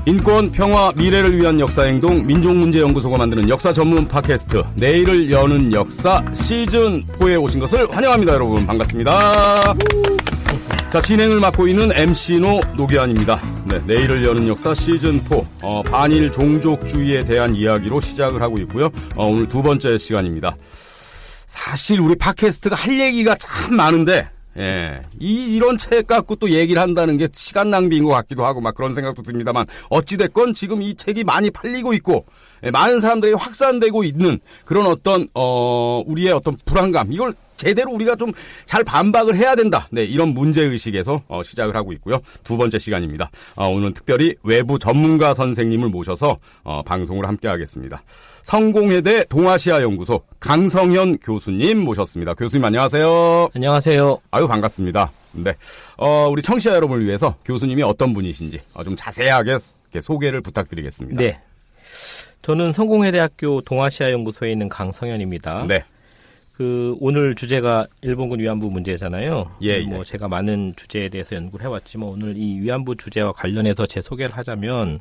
인권, 평화, 미래를 위한 역사행동 민족문제연구소가 만드는 역사 전문 팟캐스트 내일을 여는 역사 시즌4에 오신 것을 환영합니다. 여러분 반갑습니다. 자, 진행을 맡고 있는 MC노 노기환입니다. 네, 내일을 여는 역사 시즌4 반일 종족주의에 대한 이야기로 시작을 하고 있고요. 오늘 두 번째 시간입니다. 사실 우리 팟캐스트가 할 얘기가 참 많은데 이런 책 갖고 또 얘기를 한다는 게 시간 낭비인 것 같기도 하고 막 그런 생각도 듭니다만 어찌됐건 지금 이 책이 많이 팔리고 있고 많은 사람들에게 확산되고 있는 그런 어떤 우리의 어떤 불안감, 이걸 제대로 우리가 좀 잘 반박을 해야 된다. 네, 이런 문제의식에서 시작을 하고 있고요. 두 번째 시간입니다. 오늘은 특별히 외부 전문가 선생님을 모셔서 방송을 함께 하겠습니다. 성공회대 동아시아연구소 강성현 교수님 모셨습니다. 교수님 안녕하세요. 안녕하세요. 아유, 반갑습니다. 네, 우리 청취자 여러분을 위해서 교수님이 어떤 분이신지 좀 자세하게 소개를 부탁드리겠습니다. 네, 저는 성공회대학교 동아시아연구소에 있는 강성현입니다. 네. 오늘 주제가 일본군 위안부 문제잖아요. 예. 제가 많은 주제에 대해서 연구를 해왔지만 오늘 이 위안부 주제와 관련해서 제 소개를 하자면,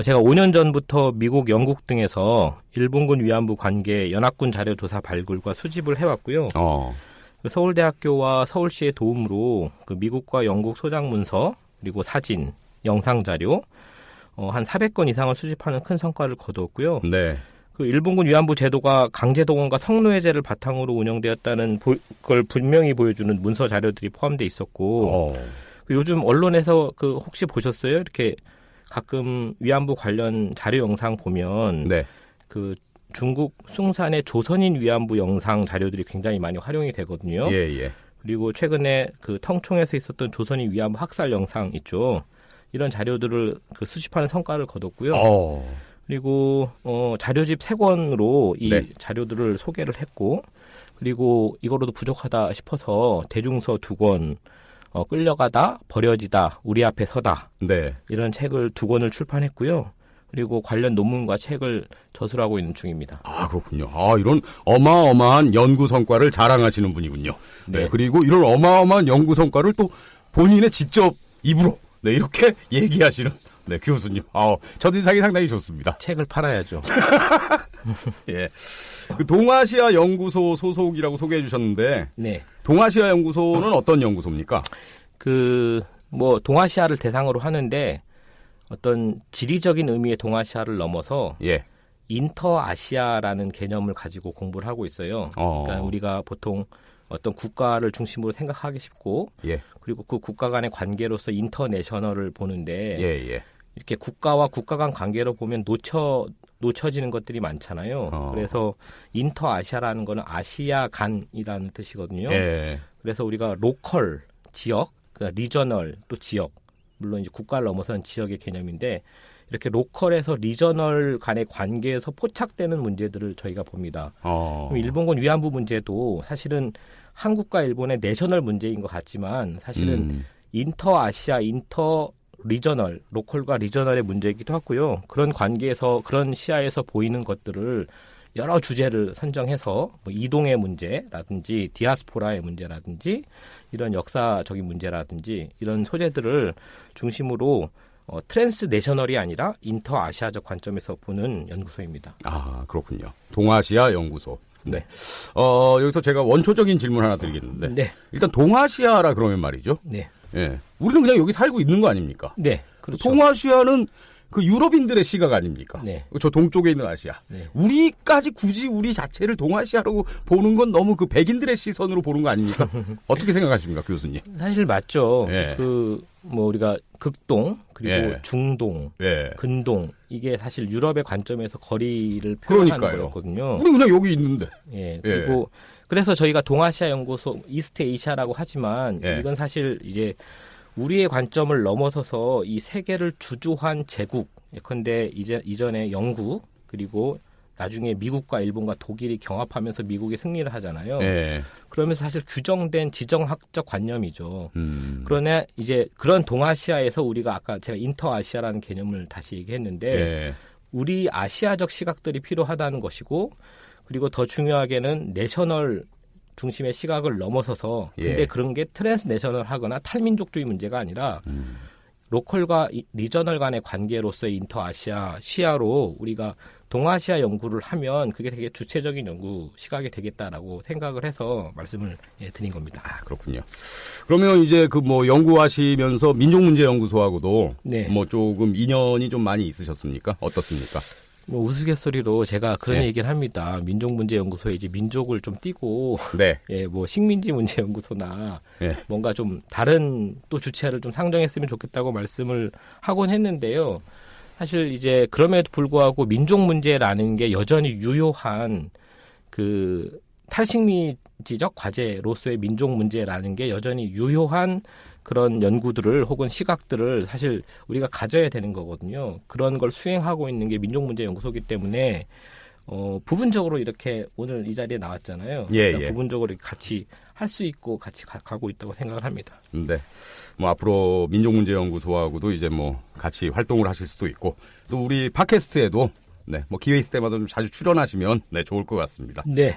제가 5년 전부터 미국, 영국 등에서 일본군 위안부 관계 연합군 자료 조사 발굴과 수집을 해왔고요. 서울대학교와 서울시의 도움으로 미국과 영국 소장 문서, 그리고 사진, 영상 자료, 한 400건 이상을 수집하는 큰 성과를 거두었고요. 네. 일본군 위안부 제도가 강제동원과 성노예제를 바탕으로 운영되었다는 걸 분명히 보여주는 문서 자료들이 포함되어 있었고, 요즘 언론에서 혹시 보셨어요? 이렇게 가끔 위안부 관련 자료 영상 보면, 네. 중국 숭산의 조선인 위안부 영상 자료들이 굉장히 많이 활용이 되거든요. 예. 그리고 최근에 텅총에서 있었던 조선인 위안부 학살 영상 있죠. 이런 자료들을 수집하는 성과를 거뒀고요. 그리고 자료집 3권으로 이 네. 자료들을 소개를 했고, 그리고 이거로도 부족하다 싶어서 대중서 2권, 끌려가다, 버려지다, 우리 앞에 서다. 네. 이런 책을 2권을 출판했고요. 그리고 관련 논문과 책을 저술하고 있는 중입니다. 아, 그렇군요. 이런 어마어마한 연구 성과를 자랑하시는 분이군요. 네. 그리고 이런 어마어마한 연구 성과를 또 본인의 직접 입으로 이렇게 얘기하시는 교수님. 첫인상이 상당히 좋습니다. 책을 팔아야죠. 예. 동아시아 연구소 소속이라고 소개해 주셨는데, 네. 동아시아 연구소는 어떤 연구소입니까? 동아시아를 대상으로 하는데, 어떤 지리적인 의미의 동아시아를 넘어서, 인터아시아라는 개념을 가지고 공부를 하고 있어요. 그러니까 우리가 보통 어떤 국가를 중심으로 생각하기 쉽고, 그리고 그 국가 간의 관계로서 인터내셔널을 보는데, 이렇게 국가와 국가 간 관계로 보면 놓쳐지는 것들이 많잖아요. 그래서 인터아시아라는 거는 아시아 간이라는 뜻이거든요. 그래서 우리가 로컬, 지역, 리저널, 또 지역, 물론 이제 국가를 넘어서는 지역의 개념인데, 이렇게 로컬에서 리저널 간의 관계에서 포착되는 문제들을 저희가 봅니다. 일본군 위안부 문제도 사실은 한국과 일본의 내셔널 문제인 것 같지만 사실은 인터아시아, 리저널, 로컬과 리저널의 문제이기도 하고요. 그런 관계에서, 그런 시야에서 보이는 것들을 여러 주제를 선정해서 이동의 문제라든지 디아스포라의 문제라든지 이런 역사적인 문제라든지 이런 소재들을 중심으로 트랜스내셔널이 아니라 인터아시아적 관점에서 보는 연구소입니다. 아, 그렇군요. 동아시아 연구소. 네. 여기서 제가 원초적인 질문 하나 드리겠는데. 네. 일단 동아시아라 그러면 말이죠. 네. 우리는 그냥 여기 살고 있는 거 아닙니까? 네. 그렇죠. 동아시아는 유럽인들의 시각 아닙니까? 네. 저 동쪽에 있는 아시아. 우리까지 굳이 우리 자체를 동아시아라고 보는 건 너무 백인들의 시선으로 보는 거 아닙니까? 어떻게 생각하십니까, 교수님? 사실 맞죠. 우리가 극동, 그리고 중동, 근동, 이게 사실 유럽의 관점에서 거리를 표현하는 거였거든요. 우리 그냥 여기 있는데. 그리고 그래서 저희가 동아시아 연구소, 이스트 에이시아라고 하지만 이건 사실 이제 우리의 관점을 넘어서서 이 세계를 주조한 제국, 예컨대 이전에 영국, 그리고 나중에 미국과 일본과 독일이 경합하면서 미국이 승리를 하잖아요. 그러면서 사실 규정된 지정학적 관념이죠. 그러나 이제 그런 동아시아에서 우리가 아까 제가 인터아시아라는 개념을 다시 얘기했는데 우리 아시아적 시각들이 필요하다는 것이고, 그리고 더 중요하게는 내셔널 중심의 시각을 넘어서서, 근데 그런 게 트랜스내셔널하거나 탈민족주의 문제가 아니라 로컬과 리저널 간의 관계로서의 인터아시아 시야로 우리가 동아시아 연구를 하면 그게 되게 주체적인 연구 시각이 되겠다라고 생각을 해서 말씀을 드린 겁니다. 아, 그렇군요. 그러면 이제 그 뭐 연구하시면서 민족문제연구소하고도 네. 뭐 조금 인연이 좀 많이 있으셨습니까? 어떻습니까? 뭐 우스갯소리로 제가 그런 얘기를 합니다. 민족문제연구소에 이제 민족을 좀 띄고 네. 예, 뭐 식민지 문제연구소나 뭔가 좀 다른 또 주체를 좀 상정했으면 좋겠다고 말씀을 하곤 했는데요. 사실 이제 그럼에도 불구하고 민족 문제라는 게 여전히 유효한 그 탈식미지적 과제로서의 민족 문제라는 게 여전히 유효한 그런 연구들을 혹은 시각들을 사실 우리가 가져야 되는 거거든요. 그런 걸 수행하고 있는 게 민족문제연구소이기 때문에 부분적으로 이렇게 오늘 이 자리에 나왔잖아요. 그러니까 부분적으로 같이 할 수 있고 같이 가고 있다고 생각을 합니다. 네. 뭐 앞으로 민족문제연구소하고도 이제 뭐 같이 활동을 하실 수도 있고 또 우리 팟캐스트에도 네, 뭐 기회 있을 때마다 좀 자주 출연하시면 네, 좋을 것 같습니다. 네.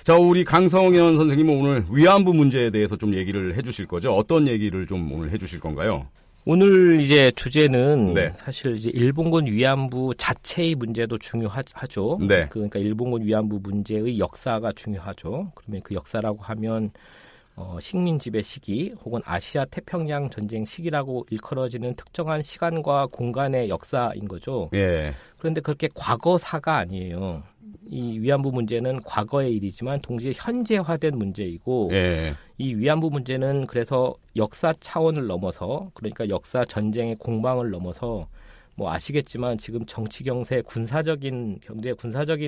자, 우리 강성현 선생님은 오늘 위안부 문제에 대해서 좀 얘기를 해주실 거죠? 어떤 얘기를 좀 오늘 해주실 건가요? 오늘 이제 주제는 사실 이제 일본군 위안부 자체의 문제도 중요하죠. 네. 그러니까 일본군 위안부 문제의 역사가 중요하죠. 그러면 그 역사라고 하면 식민 지배 시기 혹은 아시아 태평양 전쟁 시기라고 일컬어지는 특정한 시간과 공간의 역사인 거죠. 예. 그런데 그렇게 과거사가 아니에요. 이 위안부 문제는 과거의 일이지만 동시에 현재화된 문제이고 이 위안부 문제는 그래서 역사 차원을 넘어서 그러니까 역사 전쟁의 공방을 넘어서 뭐 아시겠지만 지금 정치 경제 군사적인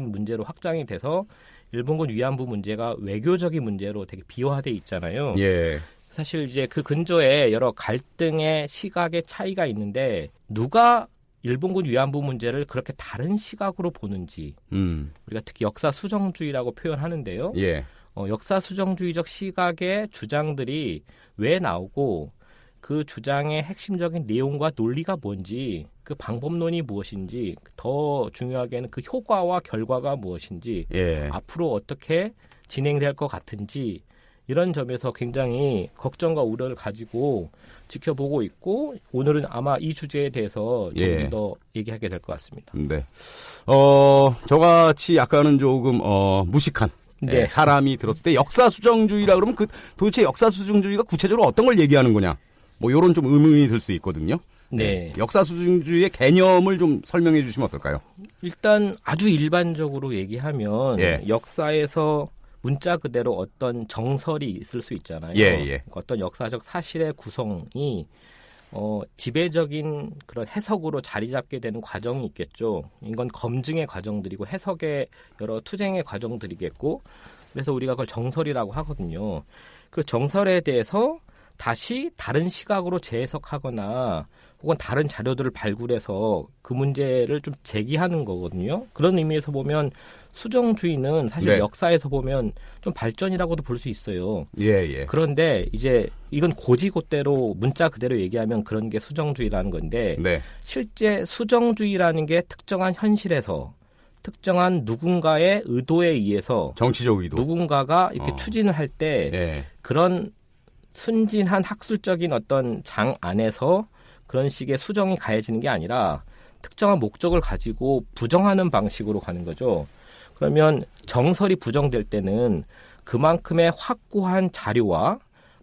문제로 확장이 돼서 일본군 위안부 문제가 외교적인 문제로 되게 비화돼 있잖아요. 예. 사실 이제 그 근저에 여러 갈등의 시각의 차이가 있는데 누가 일본군 위안부 문제를 그렇게 다른 시각으로 보는지 우리가 특히 역사 수정주의라고 표현하는데요. 역사 수정주의적 시각의 주장들이 왜 나오고 그 주장의 핵심적인 내용과 논리가 뭔지 그 방법론이 무엇인지 더 중요하게는 그 효과와 결과가 무엇인지 앞으로 어떻게 진행될 것 같은지 이런 점에서 굉장히 걱정과 우려를 가지고 지켜보고 있고 오늘은 아마 이 주제에 대해서 좀 더 얘기하게 될 것 같습니다. 네. 저같이 약간은 조금 무식한 사람이 들었을 때 역사 수정주의라 그러면 그 도대체 역사 수정주의가 구체적으로 어떤 걸 얘기하는 거냐? 뭐 이런 좀 의문이 들 수 있거든요. 네. 역사 수정주의의 개념을 좀 설명해 주시면 어떨까요? 일단 아주 일반적으로 얘기하면 역사에서 문자 그대로 어떤 정설이 있을 수 있잖아요. 어떤 역사적 사실의 구성이 지배적인 그런 해석으로 자리 잡게 되는 과정이 있겠죠. 이건 검증의 과정들이고 해석의 여러 투쟁의 과정들이겠고 그래서 우리가 그걸 정설이라고 하거든요. 그 정설에 대해서 다시 다른 시각으로 재해석하거나 혹은 다른 자료들을 발굴해서 그 문제를 좀 제기하는 거거든요. 그런 의미에서 보면 수정주의는 사실 역사에서 보면 좀 발전이라고도 볼 수 있어요. 그런데 이제 이건 고지고대로 문자 그대로 얘기하면 그런 게 수정주의라는 건데 실제 수정주의라는 게 특정한 현실에서 특정한 누군가의 의도에 의해서 정치적 의도 누군가가 이렇게 추진을 할 때 그런 순진한 학술적인 어떤 장 안에서 그런 식의 수정이 가해지는 게 아니라 특정한 목적을 가지고 부정하는 방식으로 가는 거죠. 그러면 정설이 부정될 때는 그만큼의 확고한 자료와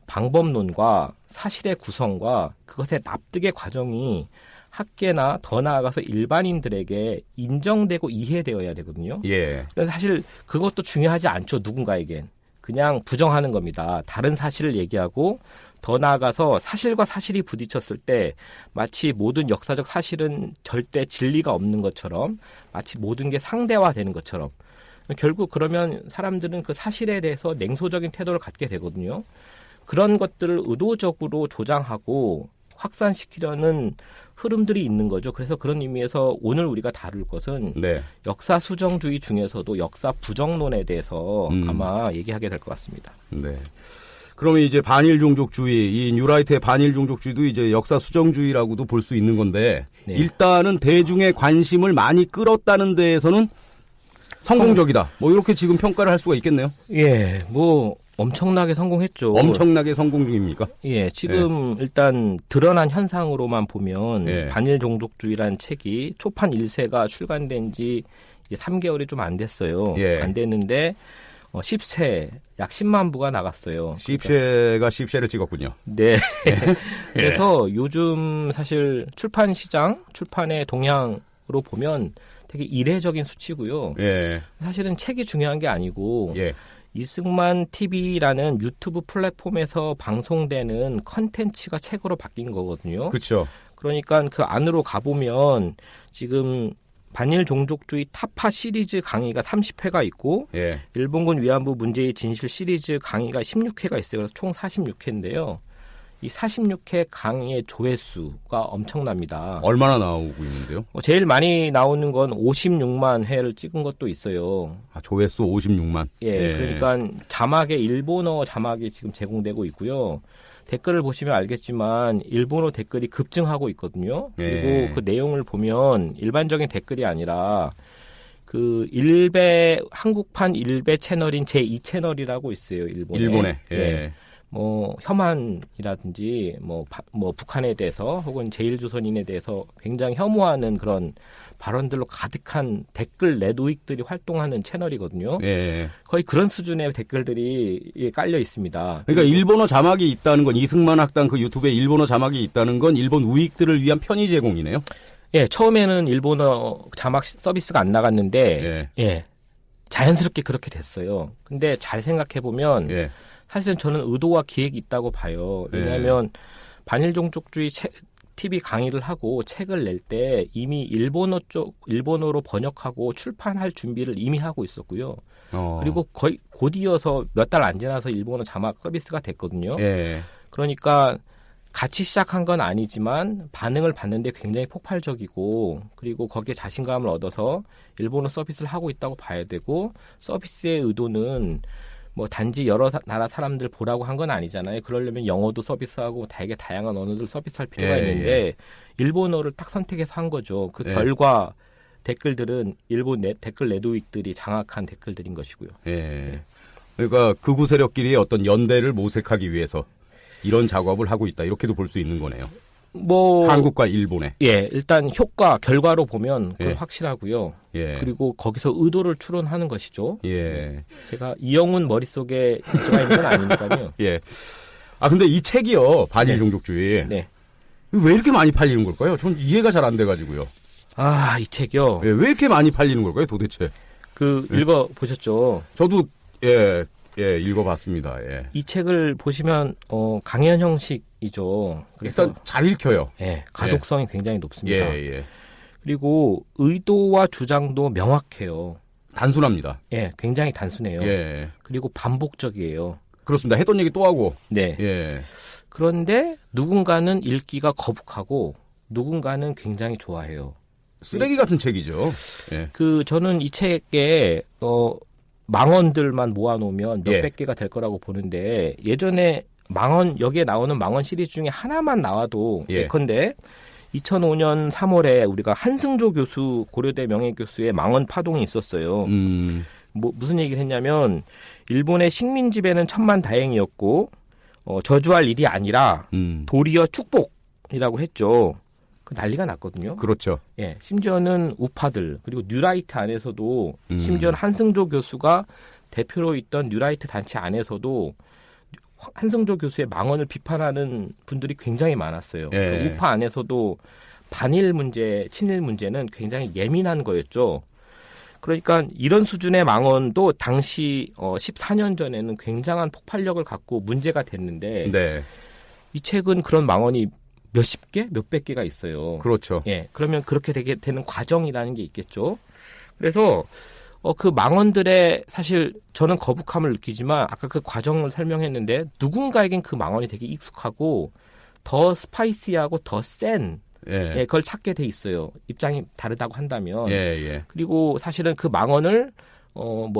방법론과 사실의 구성과 그것의 납득의 과정이 학계나 더 나아가서 일반인들에게 인정되고 이해되어야 되거든요. 사실 그것도 중요하지 않죠. 누군가에겐. 그냥 부정하는 겁니다. 다른 사실을 얘기하고 더 나아가서 사실과 사실이 부딪혔을 때 마치 모든 역사적 사실은 절대 진리가 없는 것처럼 마치 모든 게 상대화되는 것처럼 결국 그러면 사람들은 그 사실에 대해서 냉소적인 태도를 갖게 되거든요. 그런 것들을 의도적으로 조장하고 확산시키려는 흐름들이 있는 거죠. 그래서 그런 의미에서 오늘 우리가 다룰 것은 역사 수정주의 중에서도 역사 부정론에 대해서 아마 얘기하게 될 것 같습니다. 네. 그러면 이제 반일 종족주의, 이 뉴라이트의 반일 종족주의도 이제 역사 수정주의라고도 볼 수 있는 건데 일단은 대중의 관심을 많이 끌었다는 데에서는 성공적이다. 뭐 이렇게 지금 평가를 할 수가 있겠네요. 뭐 엄청나게 성공했죠. 엄청나게 성공 중입니까? 예, 지금 일단 드러난 현상으로만 보면 반일 종족주의라는 책이 초판 1세가 출간된 지 이제 3개월이 좀 안 됐어요. 안 됐는데 10세 약 10만 부가 나갔어요. 10세가 10세를 찍었군요. 네. 그래서 요즘 사실 출판 시장, 출판의 동향으로 보면 되게 이례적인 수치고요. 사실은 책이 중요한 게 아니고 이승만 TV라는 유튜브 플랫폼에서 방송되는 컨텐츠가 책으로 바뀐 거거든요. 그렇죠. 그러니까 그 안으로 가보면 지금 반일 종족주의 타파 시리즈 강의가 30회가 있고 일본군 위안부 문제의 진실 시리즈 강의가 16회가 있어요. 그래서 총 46회인데요. 이 46회 강의의 조회수가 엄청납니다. 얼마나 나오고 있는데요? 제일 많이 나오는 건 56만 회를 찍은 것도 있어요. 조회수 56만? 그러니까 자막에 일본어 자막이 지금 제공되고 있고요. 댓글을 보시면 알겠지만 일본어 댓글이 급증하고 있거든요. 그리고 그 내용을 보면 일반적인 댓글이 아니라 그 한국판 일베 채널인 제2채널이라고 있어요. 일본에. 뭐 혐한이라든지 뭐 북한에 대해서 혹은 제1조선인에 대해서 굉장히 혐오하는 그런 발언들로 가득한 댓글 네트워크들이 활동하는 채널이거든요. 거의 그런 수준의 댓글들이 깔려 있습니다. 그러니까 일본어 자막이 있다는 건 이승만 학당 그 유튜브에 일본어 자막이 있다는 건 일본 우익들을 위한 편의 제공이네요. 처음에는 일본어 자막 서비스가 안 나갔는데 자연스럽게 그렇게 됐어요. 근데 잘 생각해 보면 사실은 저는 의도와 기획이 있다고 봐요. 왜냐하면 반일종족주의 TV 강의를 하고 책을 낼 때 이미 일본어로 번역하고 출판할 준비를 이미 하고 있었고요. 그리고 거의 곧 이어서 몇 달 안 지나서 일본어 자막 서비스가 됐거든요. 그러니까 같이 시작한 건 아니지만 반응을 봤는데 굉장히 폭발적이고 그리고 거기에 자신감을 얻어서 일본어 서비스를 하고 있다고 봐야 되고 서비스의 의도는 뭐 단지 여러 나라 사람들 보라고 한 건 아니잖아요. 그러려면 영어도 서비스하고 되게 다양한 언어들 서비스할 필요가 있는데 일본어를 딱 선택해서 한 거죠. 그 결과 댓글들은 일본 댓글 네트워크들이 장악한 댓글들인 것이고요. 그러니까 극우 세력끼리 어떤 연대를 모색하기 위해서 이런 작업을 하고 있다. 이렇게도 볼 수 있는 거네요. 한국과 일본에. 일단 결과로 보면 그건 확실하고요. 그리고 거기서 의도를 추론하는 것이죠. 제가 이영훈 머릿속에 들어가 있는 건 아니니까요. 근데 이 책이요. 반일 종족주의. 왜 이렇게 많이 팔리는 걸까요? 전 이해가 잘 안 돼가지고요. 이 책이요. 왜 이렇게 많이 팔리는 걸까요, 도대체? 읽어보셨죠? 저도, 읽어봤습니다. 이 책을 보시면, 강연 형식이죠. 그래서 일단 잘 읽혀요. 가독성이 굉장히 높습니다. 그리고 의도와 주장도 명확해요. 단순합니다. 굉장히 단순해요. 그리고 반복적이에요. 그렇습니다. 했던 얘기 또 하고. 그런데 누군가는 읽기가 거북하고 누군가는 굉장히 좋아해요. 쓰레기 같은 책이죠. 저는 이 책에 망언들만 모아놓으면 몇백 개가 될 거라고 보는데 예전에 여기에 나오는 망언 시리즈 중에 하나만 나와도 예컨대 2005년 3월에 우리가 한승조 교수, 고려대 명예교수의 망언 파동이 있었어요. 무슨 얘기를 했냐면 일본의 식민 지배는 천만다행이었고 저주할 일이 아니라 도리어 축복이라고 했죠. 난리가 났거든요. 그렇죠. 심지어는 우파들 그리고 뉴라이트 안에서도 심지어는 한승조 교수가 대표로 있던 뉴라이트 단체 안에서도 한승조 교수의 망언을 비판하는 분들이 굉장히 많았어요. 우파 안에서도 반일 문제, 친일 문제는 굉장히 예민한 거였죠. 그러니까 이런 수준의 망언도 당시 14년 전에는 굉장한 폭발력을 갖고 문제가 됐는데 이 책은 그런 망언이 몇십 개, 몇백 개가 있어요. 그렇죠. 그러면 그렇게 되는 과정이라는 게 있겠죠. 그래서 그 망언들의 사실 저는 거북함을 느끼지만 아까 그 과정을 설명했는데 누군가에겐 그 망언이 되게 익숙하고 더 스파이시하고 더 센 그걸 찾게 돼 있어요. 입장이 다르다고 한다면. 그리고 사실은 그 망언을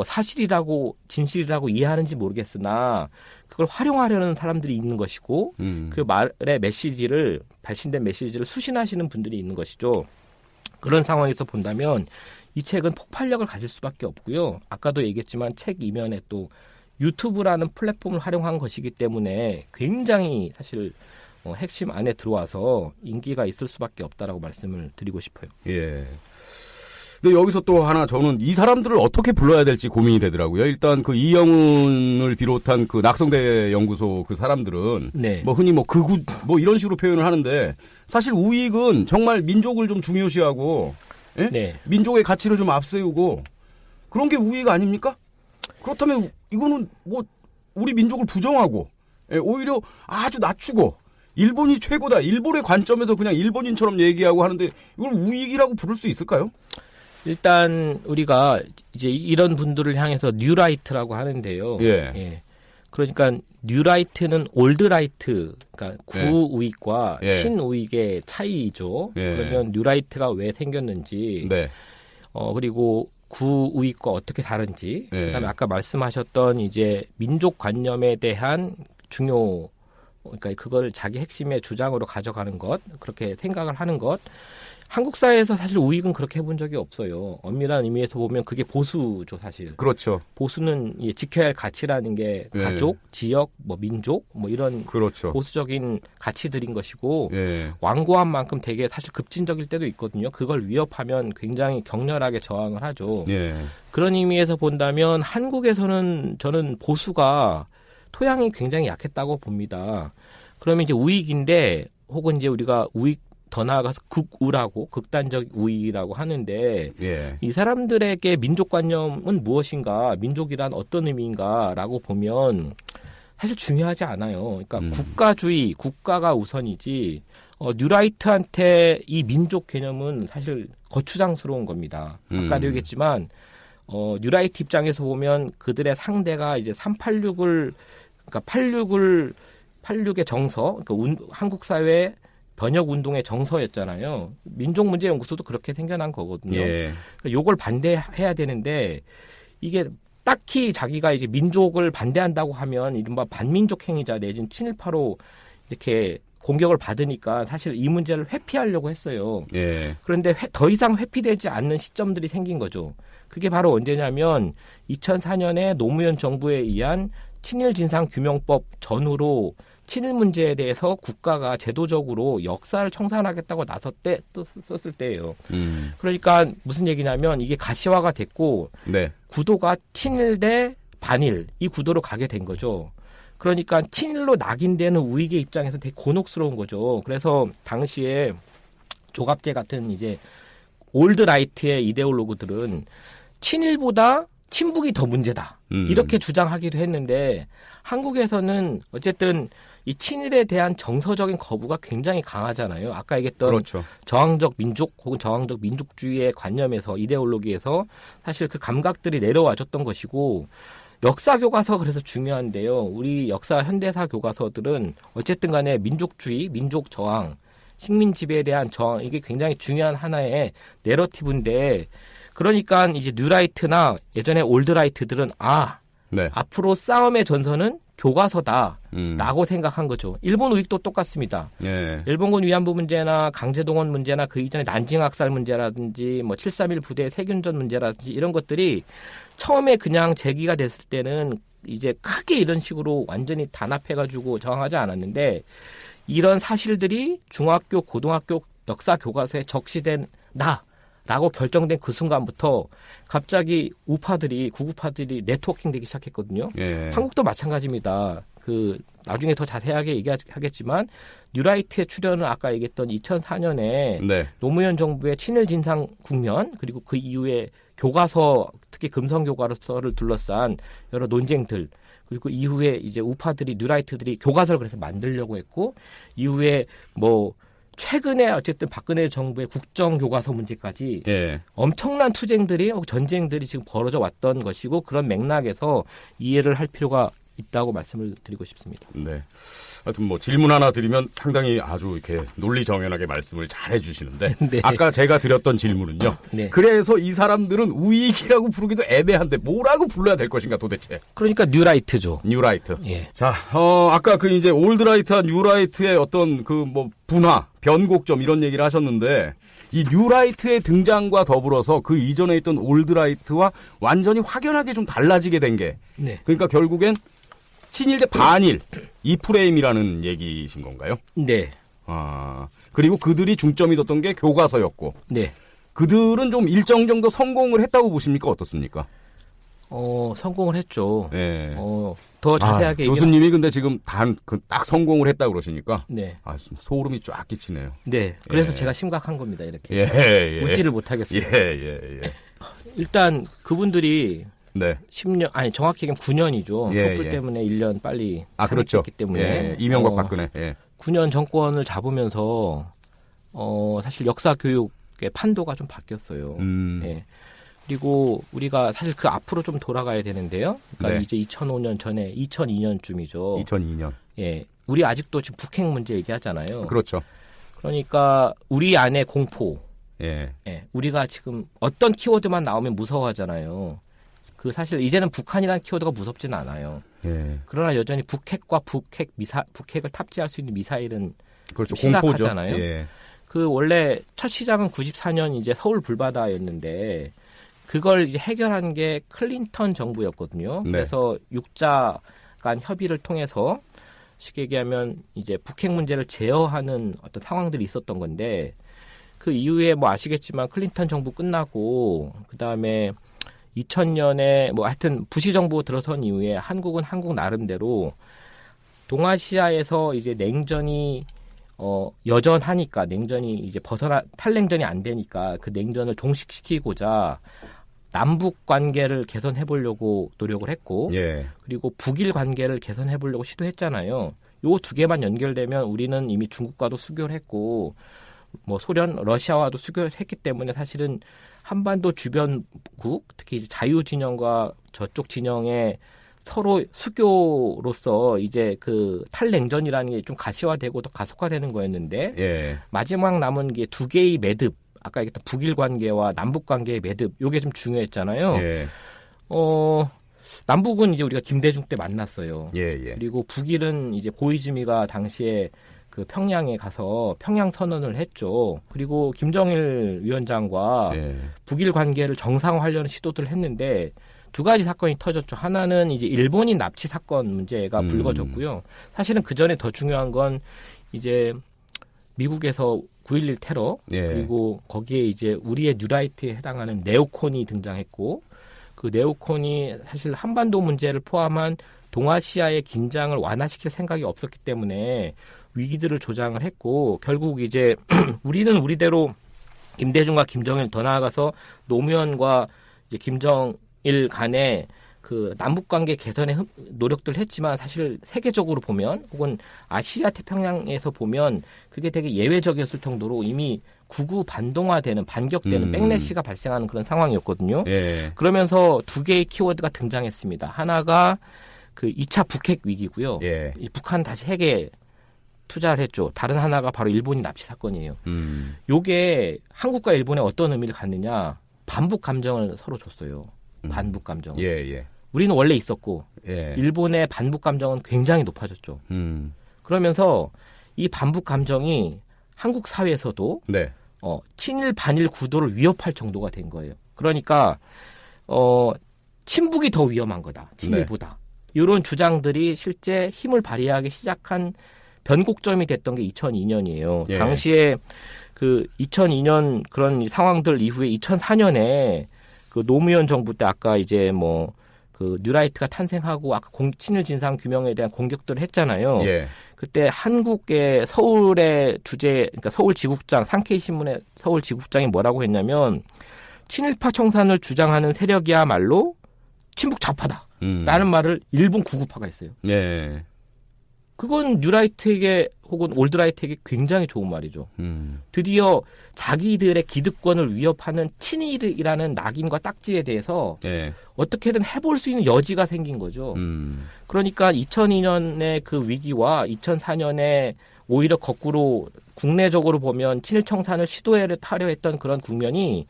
사실이라고 진실이라고 이해하는지 모르겠으나 그걸 활용하려는 사람들이 있는 것이고 그 말의 발신된 메시지를 수신하시는 분들이 있는 것이죠. 그런 상황에서 본다면 이 책은 폭발력을 가질 수밖에 없고요. 아까도 얘기했지만 책 이면에 또 유튜브라는 플랫폼을 활용한 것이기 때문에 굉장히 사실 핵심 안에 들어와서 인기가 있을 수밖에 없다라고 말씀을 드리고 싶어요. 예. 근데 여기서 또 하나 저는 이 사람들을 어떻게 불러야 될지 고민이 되더라고요. 일단 그 이영훈을 비롯한 그 낙성대 연구소 그 사람들은 네. 뭐 흔히 뭐 극우 뭐 이런 식으로 표현을 하는데 사실 우익은 정말 민족을 좀 중요시하고 예? 네. 민족의 가치를 좀 앞세우고 그런 게 우익 아닙니까? 그렇다면 이거는 뭐 우리 민족을 부정하고 예, 오히려 아주 낮추고 일본이 최고다. 일본의 관점에서 그냥 일본인처럼 얘기하고 하는데 이걸 우익이라고 부를 수 있을까요? 일단 우리가 이제 이런 분들을 향해서 뉴라이트라고 하는데요. 예. 예. 그러니까 뉴라이트는 올드라이트, 그러니까 구우익과 예. 신우익의 차이죠. 예. 그러면 뉴라이트가 왜 생겼는지, 네. 그리고 구우익과 어떻게 다른지, 예. 그다음에 아까 말씀하셨던 이제 민족관념에 대한 그러니까 그걸 자기 핵심의 주장으로 가져가는 것, 그렇게 생각을 하는 것. 한국 사회에서 사실 우익은 그렇게 해본 적이 없어요. 엄밀한 의미에서 보면 그게 보수죠, 사실. 그렇죠. 보수는 지켜야 할 가치라는 게 가족, 지역, 뭐 민족, 뭐 이런 그렇죠. 보수적인 가치들인 것이고 예. 완고한 만큼 되게 사실 급진적일 때도 있거든요. 그걸 위협하면 굉장히 격렬하게 저항을 하죠. 예. 그런 의미에서 본다면 한국에서는 저는 보수가 토양이 굉장히 약했다고 봅니다. 그러면 이제 우익인데 혹은 이제 우리가 우익 더 나아가서 극우라고 극단적 우익이라고 하는데 예. 이 사람들에게 민족관념은 무엇인가, 민족이란 어떤 의미인가라고 보면 사실 중요하지 않아요. 그러니까 국가주의, 국가가 우선이지 뉴라이트한테 이 민족 개념은 사실 거추장스러운 겁니다. 아까도 얘기했지만 뉴라이트 입장에서 보면 그들의 상대가 이제 386을 그러니까 86의 정서, 그러니까 한국 사회 번역 운동의 정서였잖아요. 민족문제연구소도 그렇게 생겨난 거거든요. 예. 요걸 반대해야 되는데 이게 딱히 자기가 이제 민족을 반대한다고 하면 이른바 반민족 행위자 내지는 친일파로 이렇게 공격을 받으니까 사실 이 문제를 회피하려고 했어요. 예. 그런데 더 이상 회피되지 않는 시점들이 생긴 거죠. 그게 바로 언제냐면 2004년에 노무현 정부에 의한 친일진상규명법 전후로 친일 문제에 대해서 국가가 제도적으로 역사를 청산하겠다고 썼을 때예요. 그러니까 무슨 얘기냐면 이게 가시화가 됐고 네. 구도가 친일 대 반일 이 구도로 가게 된 거죠. 그러니까 친일로 낙인되는 우익의 입장에서 되게 곤혹스러운 거죠. 그래서 당시에 조갑재 같은 이제 올드라이트의 이데올로그들은 친일보다 친북이 더 문제다. 이렇게 주장하기도 했는데 한국에서는 어쨌든 이 친일에 대한 정서적인 거부가 굉장히 강하잖아요. 아까 얘기했던 그렇죠. 저항적 민족 혹은 저항적 민족주의의 관념에서 이데올로기에서 사실 그 감각들이 내려와줬던 것이고 역사 교과서 그래서 중요한데요. 우리 역사 현대사 교과서들은 어쨌든 간에 민족주의, 민족 저항, 식민 지배에 대한 저항 이게 굉장히 중요한 하나의 내러티브인데 그러니까 이제 뉴라이트나 예전에 올드라이트들은 네. 앞으로 싸움의 전선은 교과서다라고 생각한 거죠. 일본 우익도 똑같습니다. 예. 일본군 위안부 문제나 강제동원 문제나 그 이전에 난징학살 문제라든지 뭐 731 부대 세균전 문제라든지 이런 것들이 처음에 그냥 제기가 됐을 때는 이제 크게 이런 식으로 완전히 단합해가지고 저항하지 않았는데 이런 사실들이 중학교, 고등학교 역사 교과서에 적시된 라고 결정된 그 순간부터 갑자기 구구파들이 네트워킹 되기 시작했거든요. 예. 한국도 마찬가지입니다. 나중에 더 자세하게 얘기하겠지만 뉴라이트의 출현은 아까 얘기했던 2004년에 네. 노무현 정부의 친일 진상 국면 그리고 그 이후에 교과서 특히 금성 교과서를 둘러싼 여러 논쟁들 그리고 이후에 이제 우파들이 뉴라이트들이 교과서를 그래서 만들려고 했고 이후에 뭐 최근에 어쨌든 박근혜 정부의 국정교과서 문제까지 엄청난 투쟁들이 전쟁들이 지금 벌어져 왔던 것이고 그런 맥락에서 이해를 할 필요가 있다고 말씀을 드리고 싶습니다. 네. 하여튼 뭐 질문 하나 드리면 상당히 아주 이렇게 논리정연하게 말씀을 잘 해주시는데 네. 아까 제가 드렸던 질문은요. 네. 그래서 이 사람들은 우익이라고 부르기도 애매한데 뭐라고 불러야 될 것인가 도대체. 그러니까 뉴라이트죠. 뉴라이트. 예. 자, 아까 이제 올드라이트와 뉴라이트의 어떤 분화, 변곡점 이런 얘기를 하셨는데 이 뉴라이트의 등장과 더불어서 그 이전에 있던 올드라이트와 완전히 확연하게 좀 달라지게 된 게 네. 그러니까 결국엔 친일 대 반일 이 프레임이라는 얘기이신 건가요? 네. 아, 그리고 그들이 중점이 뒀던 게 교과서였고 네. 그들은 좀 일정 정도 성공을 했다고 보십니까? 어떻습니까? 성공을 했죠. 네. 더 자세하게 교수님이 근데 지금 딱 성공을 했다고 그러시니까 네. 소름이 쫙 끼치네요. 네. 그래서 제가 심각한 겁니다. 이렇게. 예. 웃지를 못하겠어요. 예. 일단 그분들이 네. 10년 아니 정확히 얘기하면 9년이죠. 촛불 때문에 1년 빨리 그렇죠. 했기 때문에 이명박 박근혜. 9년 정권을 잡으면서 사실 역사 교육의 판도가 좀 바뀌었어요. 예. 그리고 우리가 사실 그 앞으로 좀 돌아가야 되는데요. 그러니까 이제 2005년 전에 2002년쯤이죠. 2002년. 예. 우리 아직도 지금 북핵 문제 얘기하잖아요. 그렇죠. 그러니까 우리 안에 공포. 예. 우리가 지금 어떤 키워드만 나오면 무서워하잖아요. 그 사실 이제는 북한이라는 키워드가 무섭지는 않아요. 예. 그러나 여전히 북핵을 탑재할 수 있는 미사일은 그렇죠. 심각하잖아요. 예. 그 원래 첫 시작은 94년 이제 서울 불바다였는데 그걸 이제 해결한 게 클린턴 정부였거든요. 네. 그래서 6자 간 협의를 통해서 쉽게 얘기하면 이제 북핵 문제를 제어하는 어떤 상황들이 있었던 건데 그 이후에 뭐 아시겠지만 클린턴 정부 끝나고 그다음에 2000년에 뭐 하여튼 부시 정부 들어선 이후에 한국은 한국 나름대로 동아시아에서 이제 냉전이 여전하니까 냉전이 이제 탈냉전이 안 되니까 그 냉전을 종식시키고자 남북 관계를 개선해 보려고 노력을 했고 그리고 북일 관계를 개선해 보려고 시도했잖아요. 요 두 개만 연결되면 우리는 이미 중국과도 수교를 했고 뭐 소련, 러시아와도 수교를 했기 때문에 사실은 한반도 주변국 특히 이제 자유 진영과 저쪽 진영의 서로 수교로서 이제 그 탈냉전이라는 게 좀 가시화되고 더 가속화되는 거였는데 마지막 남은 게 두 개의 매듭 아까 얘기했던 북일 관계와 남북 관계의 매듭 요게 좀 중요했잖아요. 남북은 이제 우리가 김대중 때 만났어요. 그리고 북일은 이제 고이즈미가 당시에 그 평양에 가서 평양 선언을 했죠. 그리고 김정일 위원장과 북일 관계를 정상화하려는 시도들을 했는데 두 가지 사건이 터졌죠. 하나는 이제 일본인 납치 사건 문제가 불거졌고요. 사실은 그 전에 더 중요한 건 이제 미국에서 9.11 테러 그리고 거기에 이제 우리의 뉴라이트에 해당하는 네오콘이 등장했고 그 네오콘이 사실 한반도 문제를 포함한 동아시아의 긴장을 완화시킬 생각이 없었기 때문에 위기들을 조장을 했고 결국 이제 우리는 우리대로 김대중과 김정일 더 나아가서 노무현과 이제 김정일 간의 그 남북관계 개선의 노력들을 했지만 사실 세계적으로 보면 혹은 아시아 태평양에서 보면 그게 되게 예외적이었을 정도로 이미 구구 반동화되는 반격되는 백래시가 발생하는 그런 상황이었거든요. 그러면서 두 개의 키워드가 등장했습니다. 하나가 그 2차 북핵 위기고요. 이 북한 다시 핵에 투자를 했죠. 다른 하나가 바로 일본인 납치 사건이에요. 요게 한국과 일본에 어떤 의미를 갖느냐. 반북 감정을 서로 줬어요. 반북 감정. 우리는 원래 있었고 일본의 반북 감정은 굉장히 높아졌죠. 그러면서 이 반북 감정이 한국 사회에서도 친일 반일 구도를 위협할 정도가 된 거예요. 그러니까 친북이 더 위험한 거다. 친일보다. 이런 주장들이 실제 힘을 발휘하기 시작한 변곡점이 됐던 게 2002년이에요. 당시에 그 2002년 그런 상황들 이후에 2004년에 그 노무현 정부 때 아까 이제 뭐 그 뉴라이트가 탄생하고 아까 친일 진상 규명에 대한 공격들을 했잖아요. 그때 한국의 서울의 주재 그러니까 서울지국장 상케이 신문의 서울지국장이 뭐라고 했냐면 친일파 청산을 주장하는 세력이야말로 친북 좌파다라는 말을 일본 구구파가 했어요. 그건 뉴라이트에게 혹은 올드라이트에게 굉장히 좋은 말이죠. 드디어 자기들의 기득권을 위협하는 친일이라는 낙인과 딱지에 대해서 어떻게든 해볼 수 있는 여지가 생긴 거죠. 그러니까 2002년의 그 위기와 2004년에 오히려 거꾸로 국내적으로 보면 친일 청산을 시도하려 했던 그런 국면이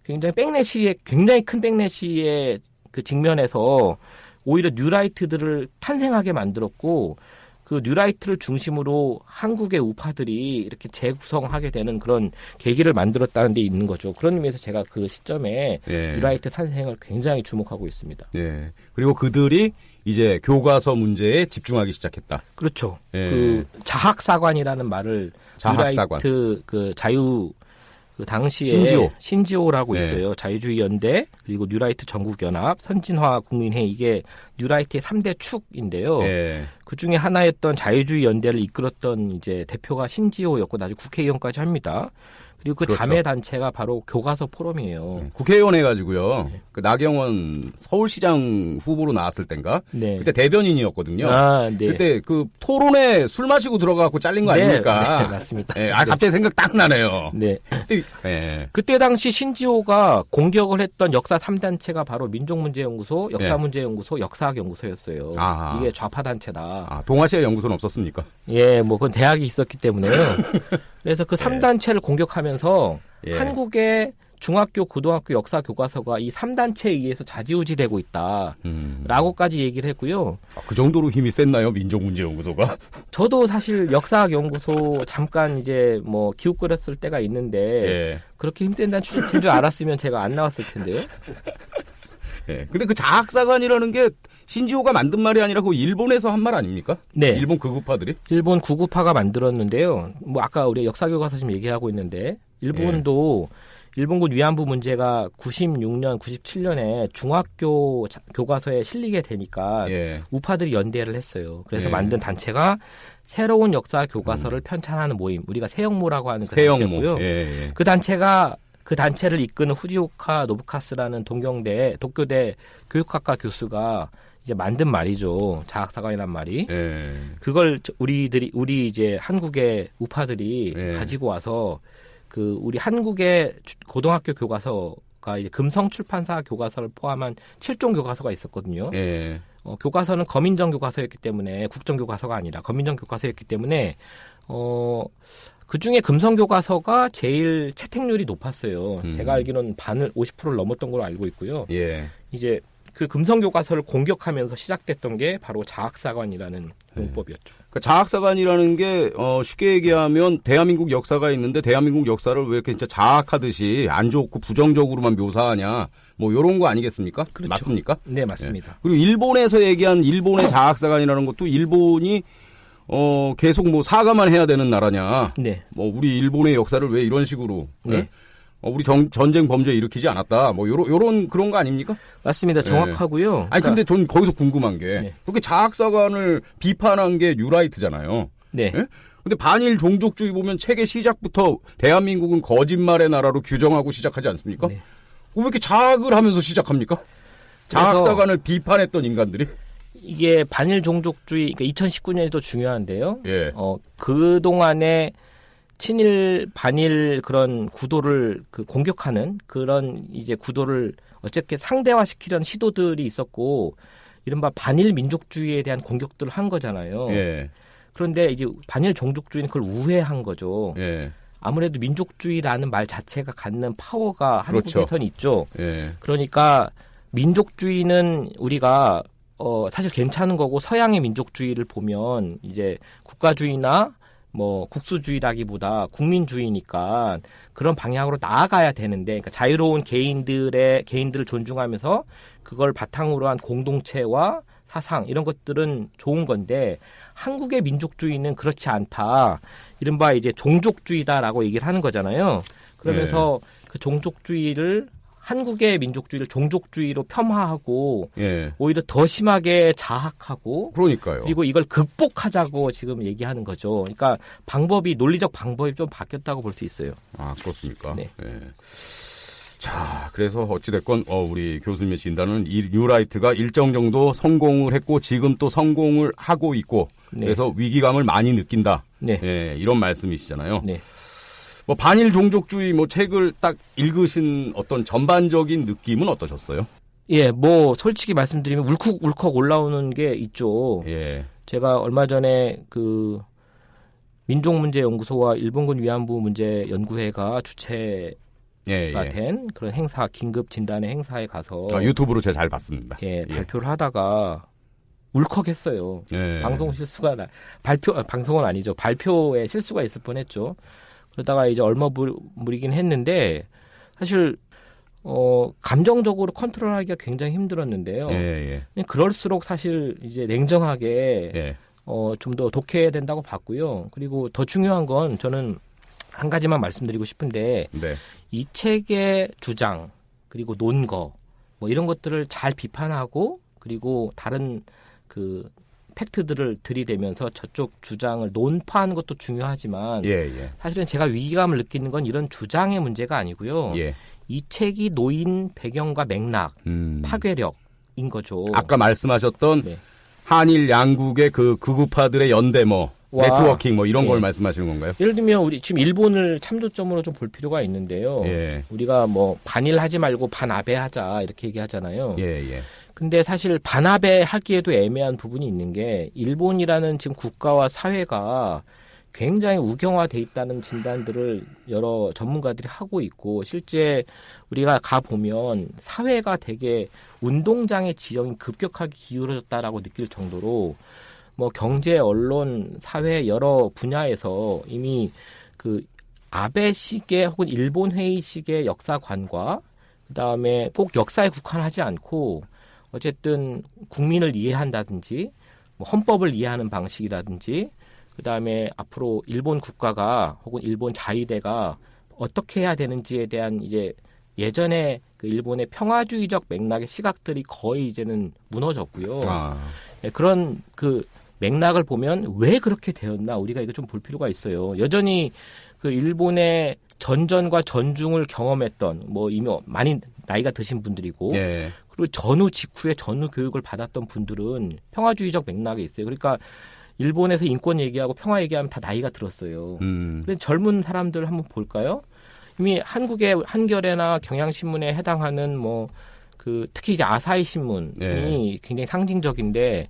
굉장히 굉장히 큰 백래시의 그 직면에서 오히려 뉴라이트들을 탄생하게 만들었고 그 뉴라이트를 중심으로 한국의 우파들이 이렇게 재구성하게 되는 그런 계기를 만들었다는 데 있는 거죠. 그런 의미에서 제가 그 시점에 예. 뉴라이트 탄생을 굉장히 주목하고 있습니다. 예. 그리고 그들이 이제 교과서 문제에 집중하기 시작했다. 그렇죠. 예. 그 자학사관이라는 말을 자학사관. 뉴라이트 그 자유 그 당시에 신지호라고 네. 있어요. 자유주의 연대 그리고 뉴라이트 전국연합, 선진화 국민회의 이게 뉴라이트의 3대 축인데요. 네. 그 중에 하나였던 자유주의 연대를 이끌었던 이제 대표가 신지호였고 나중에 국회의원까지 합니다. 그리고 그 그렇죠. 자매 단체가 바로 교과서 포럼이에요. 국회의원 해가지고요. 네. 그 나경원 서울시장 후보로 나왔을 땐가? 네. 그때 대변인이었거든요. 아, 네. 그때 그 토론에 술 마시고 들어가고 잘린 거 네. 아닙니까? 네, 맞습니다. 네. 아, 갑자기 생각 딱 나네요. 네. 네. 그때 당시 신지호가 공격을 했던 역사 3단체가 바로 민족문제연구소, 역사문제연구소, 역사학연구소였어요. 아하. 이게 좌파 단체다. 아, 동아시아 연구소는 없었습니까? 예, 뭐 그건 대학이 있었기 때문에요. 그래서 그 3단체를 공격하면서 한국의 중학교, 고등학교 역사 교과서가 이 3단체에 의해서 좌지우지되고 있다라고까지 얘기를 했고요. 아, 그 정도로 힘이 셌나요? 민족문제연구소가? 저도 사실 역사연구소 잠깐 이제 뭐 기웃거렸을 때가 있는데 그렇게 힘센다는 추측인 줄 알았으면 제가 안 나왔을 텐데요. 예. 근데 그 자학사관이라는 게 신지호가 만든 말이 아니라 그 일본에서 한 말 아닙니까? 네. 일본 극우파들이? 일본 극우파가 만들었는데요. 뭐 아까 우리 역사교과서 지금 얘기하고 있는데 일본도 일본군 위안부 문제가 96년, 97년에 중학교 교과서에 실리게 되니까 우파들이 연대를 했어요. 그래서 만든 단체가 새로운 역사 교과서를 편찬하는 모임, 우리가 세영모라고 하는 그 단체고요. 그 단체가 그 단체를 이끄는 후지오카 노부카스라는 도쿄대 교육학과 교수가 이제 만든 말이죠. 자학사관이란 말이. 그걸 우리 이제 한국의 우파들이 가지고 와서 그 우리 한국의 고등학교 교과서가 이제 금성출판사 교과서를 포함한 7종 교과서가 있었거든요. 교과서는 검인정 교과서였기 때문에 국정교과서가 아니라 검인정 교과서였기 때문에 그 중에 금성교과서가 제일 채택률이 높았어요. 제가 알기로는 50%를 넘었던 걸로 알고 있고요. 이제 그 금성교과서를 공격하면서 시작됐던 게 바로 자학사관이라는 용법이었죠. 그러니까 자학사관이라는 게 쉽게 얘기하면 대한민국 역사가 있는데 대한민국 역사를 왜 이렇게 진짜 자학하듯이 안 좋고 부정적으로만 묘사하냐. 뭐 이런 거 아니겠습니까? 그렇죠. 맞습니까? 네, 맞습니다. 그리고 일본에서 얘기한 일본의 자학사관이라는 것도 일본이 계속 뭐 사과만 해야 되는 나라냐. 네. 뭐 우리 일본의 역사를 왜 이런 식으로. 네. 우리 전쟁 범죄 일으키지 않았다. 뭐 요런 그런 거 아닙니까? 맞습니다. 정확하고요. 네. 아니 근데 전 거기서 궁금한 게 그렇게 자학사관을 비판한 게 뉴라이트잖아요. 네. 네? 근데 반일 종족주의 보면 책의 시작부터 대한민국은 거짓말의 나라로 규정하고 시작하지 않습니까? 네. 왜 이렇게 자학을 하면서 시작합니까? 자학사관을 비판했던 인간들이? 이게 반일 종족주의, 그러니까 2019년이 또 중요한데요. 그동안에 친일, 반일 그런 구도를 공격하는 그런 이제 구도를 어쨌든 상대화시키려는 시도들이 있었고, 이른바 반일 민족주의에 대한 공격들을 한 거잖아요. 그런데 이제 반일 종족주의는 그걸 우회한 거죠. 아무래도 민족주의라는 말 자체가 갖는 파워가 한국에선 있죠. 그러니까 민족주의는 우리가 사실 괜찮은 거고 서양의 민족주의를 보면 이제 국가주의나 뭐 국수주의라기보다 국민주의니까 그런 방향으로 나아가야 되는데, 그러니까 자유로운 개인들을 존중하면서 그걸 바탕으로 한 공동체와 사상 이런 것들은 좋은 건데 한국의 민족주의는 그렇지 않다. 이른바 이제 종족주의다라고 얘기를 하는 거잖아요. 그러면서 그 종족주의를 한국의 민족주의를 종족주의로 폄하하고 오히려 더 심하게 자학하고 그러니까요. 그리고 이걸 극복하자고 지금 얘기하는 거죠. 그러니까 논리적 방법이 좀 바뀌었다고 볼 수 있어요. 아, 그렇습니까? 네. 자, 그래서 어찌됐건 우리 교수님의 진단은 이 뉴라이트가 일정 정도 성공을 했고 지금 또 성공을 하고 있고 그래서 위기감을 많이 느낀다. 이런 말씀이시잖아요. 네. 뭐 반일 종족주의 책을 딱 읽으신 어떤 전반적인 느낌은 어떠셨어요? 뭐 솔직히 말씀드리면 울컥울컥 올라오는 게 있죠. 제가 얼마 전에 그 민족문제연구소와 일본군 위안부 문제 연구회가 주체가 된 그런 행사, 긴급 진단의 행사에 가서 유튜브로 제가 잘 봤습니다. 발표를 하다가 울컥했어요. 방송 실수가 방송은 아니죠. 발표에 실수가 있을 뻔했죠. 그러다가 이제 얼머무리긴 했는데 사실 감정적으로 컨트롤하기가 굉장히 힘들었는데요. 그럴수록 사실 이제 냉정하게 좀 더 독해야 된다고 봤고요. 그리고 더 중요한 건 저는 한 가지만 말씀드리고 싶은데 이 책의 주장 그리고 논거 뭐 이런 것들을 잘 비판하고 그리고 다른 그 팩트들을 들이대면서 저쪽 주장을 논파하는 것도 중요하지만 사실은 제가 위기감을 느끼는 건 이런 주장의 문제가 아니고요. 이 책이 놓인 배경과 맥락, 파괴력인 거죠. 아까 말씀하셨던 한일 양국의 그 극우파들의 연대 네트워킹 이런 걸 말씀하시는 건가요? 예를 들면 우리 지금 일본을 참조점으로 좀 볼 필요가 있는데요. 우리가 뭐 반일하지 말고 반아베하자 이렇게 얘기하잖아요. 근데 사실 반아베 하기에도 애매한 부분이 있는 게 일본이라는 지금 국가와 사회가 굉장히 우경화돼 있다는 진단들을 여러 전문가들이 하고 있고 실제 우리가 가보면 사회가 되게 운동장의 지형이 급격하게 기울어졌다라고 느낄 정도로 뭐 경제, 언론, 사회 여러 분야에서 이미 그 아베식의 혹은 일본 회의식의 역사관과 그다음에 꼭 역사에 국한하지 않고 어쨌든 국민을 이해한다든지 뭐 헌법을 이해하는 방식이라든지 그다음에 앞으로 일본 국가가 혹은 일본 자위대가 어떻게 해야 되는지에 대한 이제 예전에 그 일본의 평화주의적 맥락의 시각들이 거의 이제는 무너졌고요. 그런 그 맥락을 보면 왜 그렇게 되었나 우리가 이거 좀 볼 필요가 있어요. 여전히 그 일본의 전전과 전중을 경험했던 뭐 이미 많이 나이가 드신 분들이고 그리고 전후 직후에 전후 교육을 받았던 분들은 평화주의적 맥락에 있어요. 그러니까 일본에서 인권 얘기하고 평화 얘기하면 다 나이가 들었어요. 그래서 젊은 사람들 한번 볼까요? 이미 한국의 한겨레나 경향신문에 해당하는 뭐 그 특히 이제 아사히 신문이 굉장히 상징적인데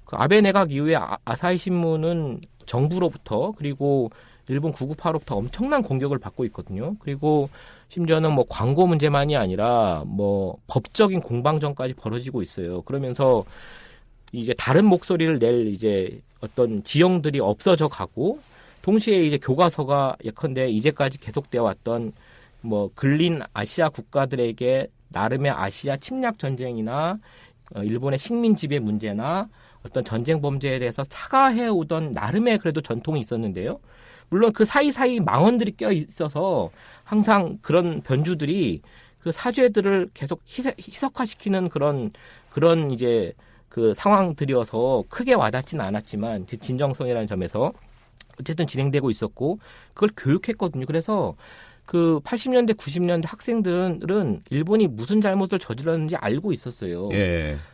그 아베 내각 이후에 아사히 신문은 정부로부터 그리고 일본 구구파로부터 엄청난 공격을 받고 있거든요. 그리고 심지어는 뭐 광고 문제만이 아니라 뭐 법적인 공방전까지 벌어지고 있어요. 그러면서 이제 다른 목소리를 낼 이제 어떤 지형들이 없어져 가고 동시에 이제 교과서가 예컨대 이제까지 계속되어 왔던 뭐 근린 아시아 국가들에게 나름의 아시아 침략 전쟁이나 일본의 식민 지배 문제나 어떤 전쟁 범죄에 대해서 사과해 오던 나름의 그래도 전통이 있었는데요. 물론 그 사이사이 망언들이 껴 있어서 항상 그런 변주들이 그 사죄들을 계속 희석화시키는 그런 이제 그 상황들이어서 크게 와닿지는 않았지만 진정성이라는 점에서 어쨌든 진행되고 있었고 그걸 교육했거든요. 그래서 그 80년대, 90년대 학생들은 일본이 무슨 잘못을 저질렀는지 알고 있었어요.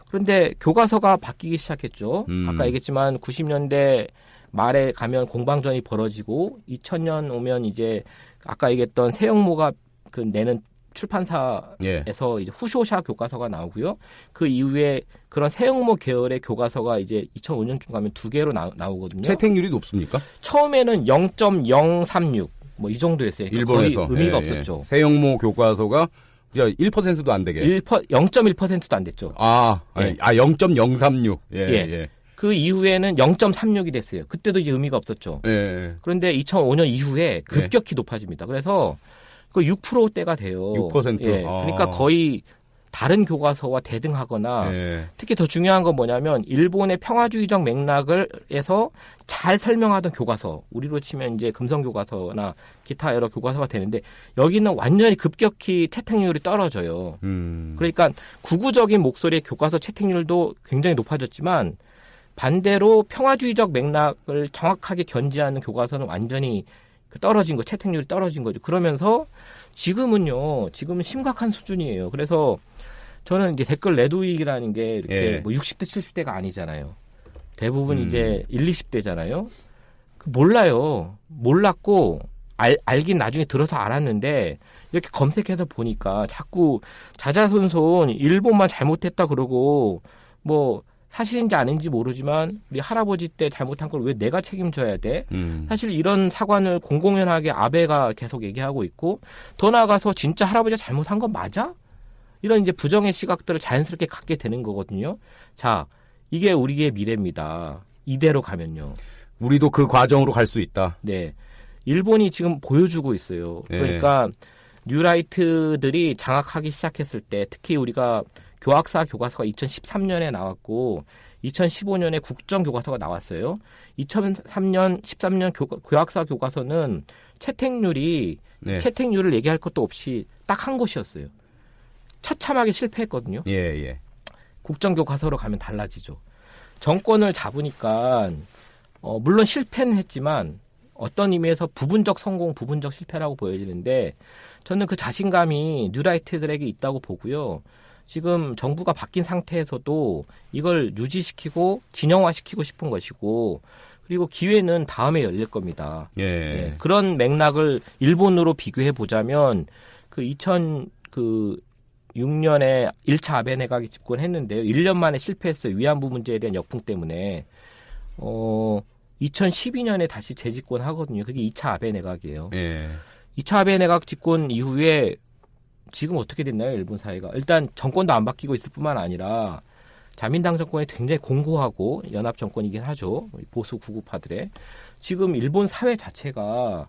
그런데 교과서가 바뀌기 시작했죠. 아까 얘기했지만 90년대 말에 가면 공방전이 벌어지고 2000년 오면 이제 아까 얘기했던 세영모가 그 내는 출판사에서 이제 후쇼샤 교과서가 나오고요. 그 이후에 그런 세영모 계열의 교과서가 이제 2005년쯤 가면 2개로 나오거든요. 채택률이 높습니까? 처음에는 0.036 뭐 이 정도였어요. 일본에서 거의 의미가 없었죠. 세영모 교과서가 1%도 안 되게. 0.1%도 안 됐죠. 0.036. 그 이후에는 0.36이 됐어요. 그때도 이제 의미가 없었죠. 그런데 2005년 이후에 급격히 높아집니다. 그래서 그 6%대가 돼요. 6%. 그러니까 거의 다른 교과서와 대등하거나 특히 더 중요한 건 뭐냐면 일본의 평화주의적 맥락을에서 잘 설명하던 교과서, 우리로 치면 이제 금성 교과서나 기타 여러 교과서가 되는데 여기는 완전히 급격히 채택률이 떨어져요. 그러니까 구구적인 목소리의 교과서 채택률도 굉장히 높아졌지만 반대로 평화주의적 맥락을 정확하게 견지하는 교과서는 완전히 떨어진 거, 채택률이 떨어진 거죠. 그러면서 지금은 심각한 수준이에요. 그래서 저는 이제 댓글 레도익이라는 게 이렇게 뭐 60대, 70대가 아니잖아요. 대부분 이제 1, 20대잖아요. 몰라요. 몰랐고, 알긴 나중에 들어서 알았는데, 이렇게 검색해서 보니까 자꾸 자자손손 일본만 잘못했다 그러고, 뭐, 사실인지 아닌지 모르지만 우리 할아버지 때 잘못한 걸 왜 내가 책임져야 돼? 사실 이런 사관을 공공연하게 아베가 계속 얘기하고 있고 더 나아가서 진짜 할아버지가 잘못한 건 맞아? 이런 이제 부정의 시각들을 자연스럽게 갖게 되는 거거든요. 자, 이게 우리의 미래입니다. 이대로 가면요. 우리도 그 과정으로 갈 수 있다. 네. 일본이 지금 보여주고 있어요. 그러니까 뉴라이트들이 장악하기 시작했을 때 특히 우리가 교학사 교과서가 2013년에 나왔고 2015년에 국정교과서가 나왔어요. 2003년, 13년 교학사 교과서는 채택률을 얘기할 것도 없이 딱 한 곳이었어요. 처참하게 실패했거든요. 국정교과서로 가면 달라지죠. 정권을 잡으니까 물론 실패는 했지만 어떤 의미에서 부분적 성공, 부분적 실패라고 보여지는데 저는 그 자신감이 뉴라이트들에게 있다고 보고요. 지금 정부가 바뀐 상태에서도 이걸 유지시키고 진영화시키고 싶은 것이고 그리고 기회는 다음에 열릴 겁니다. 그런 맥락을 일본으로 비교해 보자면 그 2006년에 1차 아베 내각이 집권했는데요. 1년 만에 실패했어요. 위안부 문제에 대한 역풍 때문에. 2012년에 다시 재집권하거든요. 그게 2차 아베 내각이에요. 2차 아베 내각 집권 이후에 지금 어떻게 됐나요? 일본 사회가. 일단 정권도 안 바뀌고 있을 뿐만 아니라 자민당 정권이 굉장히 공고하고 연합 정권이긴 하죠. 보수 구구파들의. 지금 일본 사회 자체가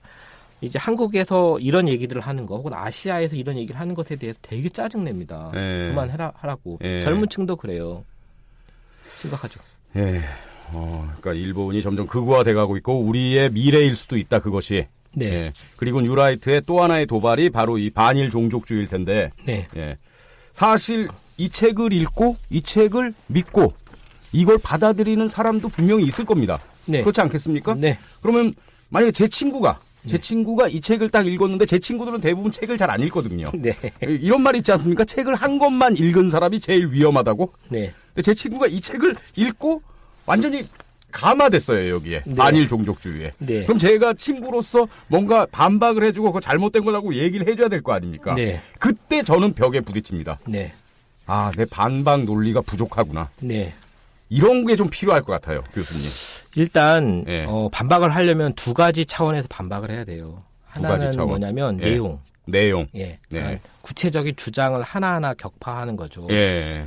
이제 한국에서 이런 얘기들을 하는 거 혹은 아시아에서 이런 얘기를 하는 것에 대해서 되게 짜증냅니다. 그만하라고. 젊은 층도 그래요. 심각하죠. 그러니까 일본이 점점 극우화돼 가고 있고 우리의 미래일 수도 있다 그것이. 그리고 뉴라이트의 또 하나의 도발이 바로 이 반일 종족주의일 텐데. 사실 이 책을 읽고 이 책을 믿고 이걸 받아들이는 사람도 분명히 있을 겁니다. 그렇지 않겠습니까? 그러면 만약에 제 친구가 이 책을 딱 읽었는데 제 친구들은 대부분 책을 잘 안 읽거든요. 이런 말 있지 않습니까? 책을 한 권만 읽은 사람이 제일 위험하다고. 근데 제 친구가 이 책을 읽고 완전히 감화됐어요, 여기에. 반일 종족주의에. 그럼 제가 친구로서 뭔가 반박을 해주고 그거 잘못된 거라고 얘기를 해줘야 될 거 아닙니까? 그때 저는 벽에 부딪힙니다. 아, 내 반박 논리가 부족하구나. 이런 게 좀 필요할 것 같아요, 교수님. 일단 반박을 하려면 두 가지 차원에서 반박을 해야 돼요. 하나는 뭐냐면 내용. 그러니까 구체적인 주장을 하나하나 격파하는 거죠.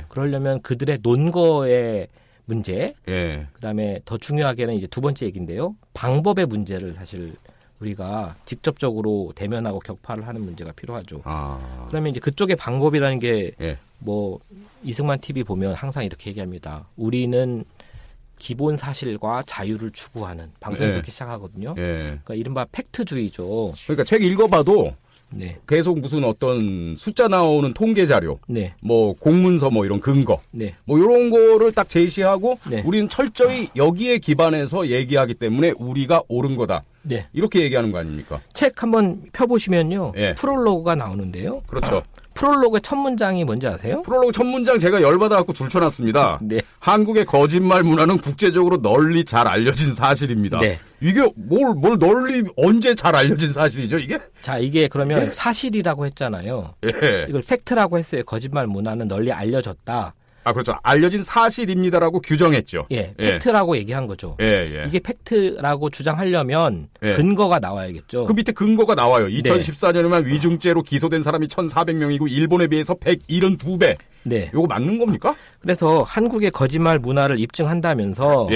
그러려면 그들의 논거의 문제, 그다음에 더 중요하게는 이제 두 번째 얘기인데요. 방법의 문제를 사실 우리가 직접적으로 대면하고 격파를 하는 문제가 필요하죠. 그러면 이제 그쪽의 방법이라는 게 뭐 이승만 TV 보면 항상 이렇게 얘기합니다. 우리는 기본 사실과 자유를 추구하는 방송이 그렇게 시작하거든요. 그러니까 이른바 팩트주의죠. 그러니까 책 읽어봐도 계속 무슨 어떤 숫자 나오는 통계 자료, 뭐 공문서 뭐 이런 근거, 뭐 이런 거를 딱 제시하고 우리는 철저히 여기에 기반해서 얘기하기 때문에 우리가 옳은 거다. 이렇게 얘기하는 거 아닙니까? 책 한번 펴보시면요. 프롤로그가 나오는데요. 그렇죠. 프롤로그의 첫 문장이 뭔지 아세요? 프롤로그 첫 문장 제가 열받아갖고 줄쳐놨습니다. 한국의 거짓말 문화는 국제적으로 널리 잘 알려진 사실입니다. 이게 뭘 널리 언제 잘 알려진 사실이죠, 이게? 자, 이게 그러면 사실이라고 했잖아요. 이걸 팩트라고 했어요. 거짓말 문화는 널리 알려졌다. 아, 그렇죠. 알려진 사실입니다라고 규정했죠. 팩트라고 얘기한 거죠. 이게 팩트라고 주장하려면 근거가 나와야겠죠. 그 밑에 근거가 나와요. 2014년에만 위중죄로 기소된 사람이 1,400명이고 일본에 비해서 172배. 요거 맞는 겁니까? 그래서 한국의 거짓말 문화를 입증한다면서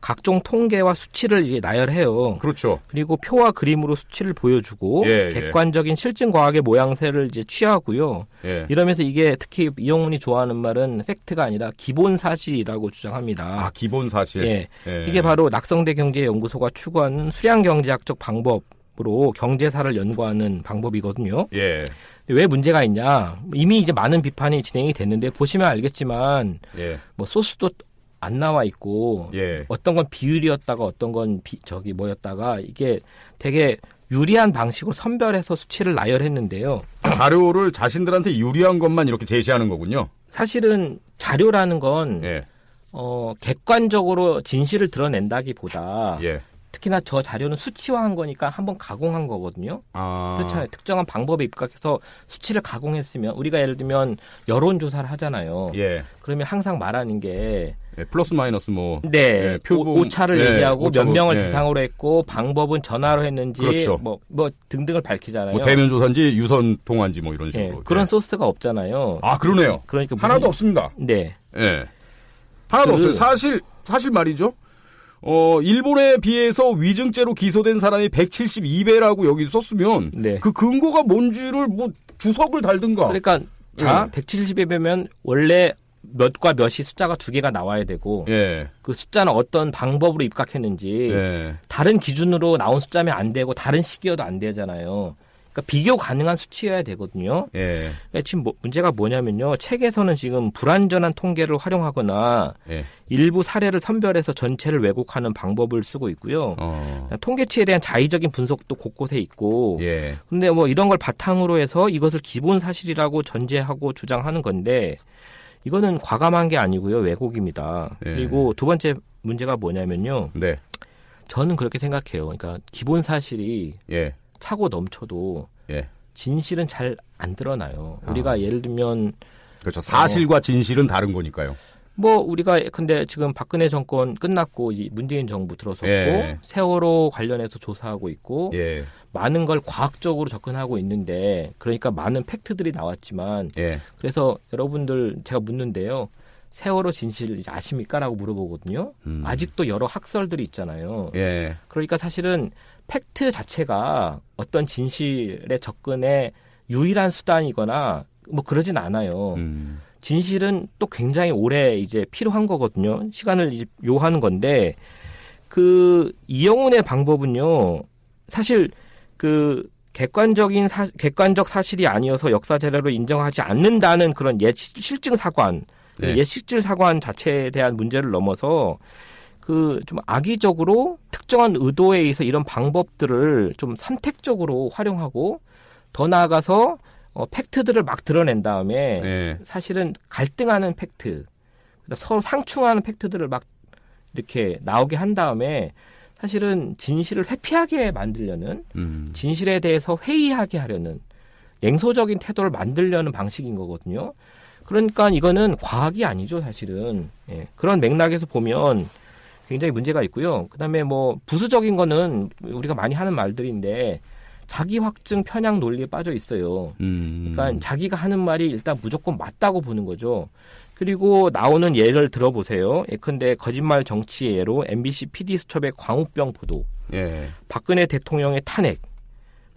각종 통계와 수치를 이제 나열해요. 그렇죠. 그리고 표와 그림으로 수치를 보여주고 객관적인 실증 과학의 모양새를 이제 취하고요. 이러면서 이게 특히 이영훈이 좋아하는 말은 팩트가 아니라 기본 사실이라고 주장합니다. 아, 기본 사실. 이게 바로 낙성대 경제연구소가 추구하는 수량 경제학적 방법으로 경제사를 연구하는 방법이거든요. 왜 문제가 있냐? 이미 이제 많은 비판이 진행이 됐는데 보시면 알겠지만 뭐 소스도 안 나와 있고 어떤 건 비율이었다가 어떤 건 뭐였다가 이게 되게 유리한 방식으로 선별해서 수치를 나열했는데요. 자료를 자신들한테 유리한 것만 이렇게 제시하는 거군요. 사실은 자료라는 건 객관적으로 진실을 드러낸다기보다 특히나 저 자료는 수치화한 거니까 한번 가공한 거거든요. 그렇잖아요. 특정한 방법에 입각해서 수치를 가공했으면 우리가 예를 들면 여론조사를 하잖아요. 그러면 항상 말하는 게 플러스 마이너스 뭐 오차를 얘기하고 오차로, 몇 명을 대상으로 했고 방법은 전화로 했는지 뭐 등등을 밝히잖아요. 뭐 대면 조사인지 유선 통화인지 뭐 이런 식으로. 그런 소스가 없잖아요. 아, 그러네요. 그러니까 하나도 없습니다. 하나도 없어요. 사실 말이죠. 일본에 비해서 위증죄로 기소된 사람이 172배라고 여기 썼으면 네. 그 근거가 뭔지를 뭐 주석을 달든가. 그러니까 자 172배면 원래 몇과 몇이 숫자가 두 개가 나와야 되고 그 숫자는 어떤 방법으로 입각했는지 다른 기준으로 나온 숫자면 안 되고 다른 시기여도 안 되잖아요. 그러니까 비교 가능한 수치여야 되거든요. 그러니까 지금 문제가 뭐냐면요. 책에서는 지금 불완전한 통계를 활용하거나 일부 사례를 선별해서 전체를 왜곡하는 방법을 쓰고 있고요. 통계치에 대한 자의적인 분석도 곳곳에 있고 근데 뭐 이런 걸 바탕으로 해서 이것을 기본 사실이라고 전제하고 주장하는 건데 이거는 과감한 게 아니고요. 왜곡입니다. 그리고 두 번째 문제가 뭐냐면요. 저는 그렇게 생각해요. 그러니까 기본 사실이 차고 넘쳐도 진실은 잘 안 드러나요. 우리가 예를 들면 그렇죠. 사실과 진실은 다른 거니까요. 뭐 우리가 근데 지금 박근혜 정권 끝났고 이제 문재인 정부 들어섰고 세월호 관련해서 조사하고 있고 많은 걸 과학적으로 접근하고 있는데 그러니까 많은 팩트들이 나왔지만 그래서 여러분들 제가 묻는데요. 세월호 진실 아십니까?라고 물어보거든요. 아직도 여러 학설들이 있잖아요. 그러니까 사실은 팩트 자체가 어떤 진실에 접근의 유일한 수단이거나 뭐 그러진 않아요. 진실은 또 굉장히 오래 이제 필요한 거거든요. 시간을 이제 요하는 건데 그 이영훈의 방법은요. 사실 그 객관적 사실이 아니어서 역사 자료로 인정하지 않는다는 그런 실증 사관, 예실질 사관 자체에 대한 문제를 넘어서 그 좀 악의적으로 특정한 의도에 의해서 이런 방법들을 좀 선택적으로 활용하고 더 나아가서 팩트들을 막 드러낸 다음에 사실은 갈등하는 팩트, 서로 상충하는 팩트들을 막 이렇게 나오게 한 다음에 사실은 진실을 회피하게 만들려는 진실에 대해서 회의하게 하려는 냉소적인 태도를 만들려는 방식인 거거든요. 그러니까 이거는 과학이 아니죠, 사실은. 그런 맥락에서 보면 굉장히 문제가 있고요. 그다음에 뭐 부수적인 거는 우리가 많이 하는 말들인데 자기 확증 편향 논리에 빠져 있어요. 그러니까 자기가 하는 말이 일단 무조건 맞다고 보는 거죠. 그리고 나오는 예를 들어보세요. 예컨대 거짓말 정치의 예로 MBC PD수첩의 광우병 보도, 박근혜 대통령의 탄핵,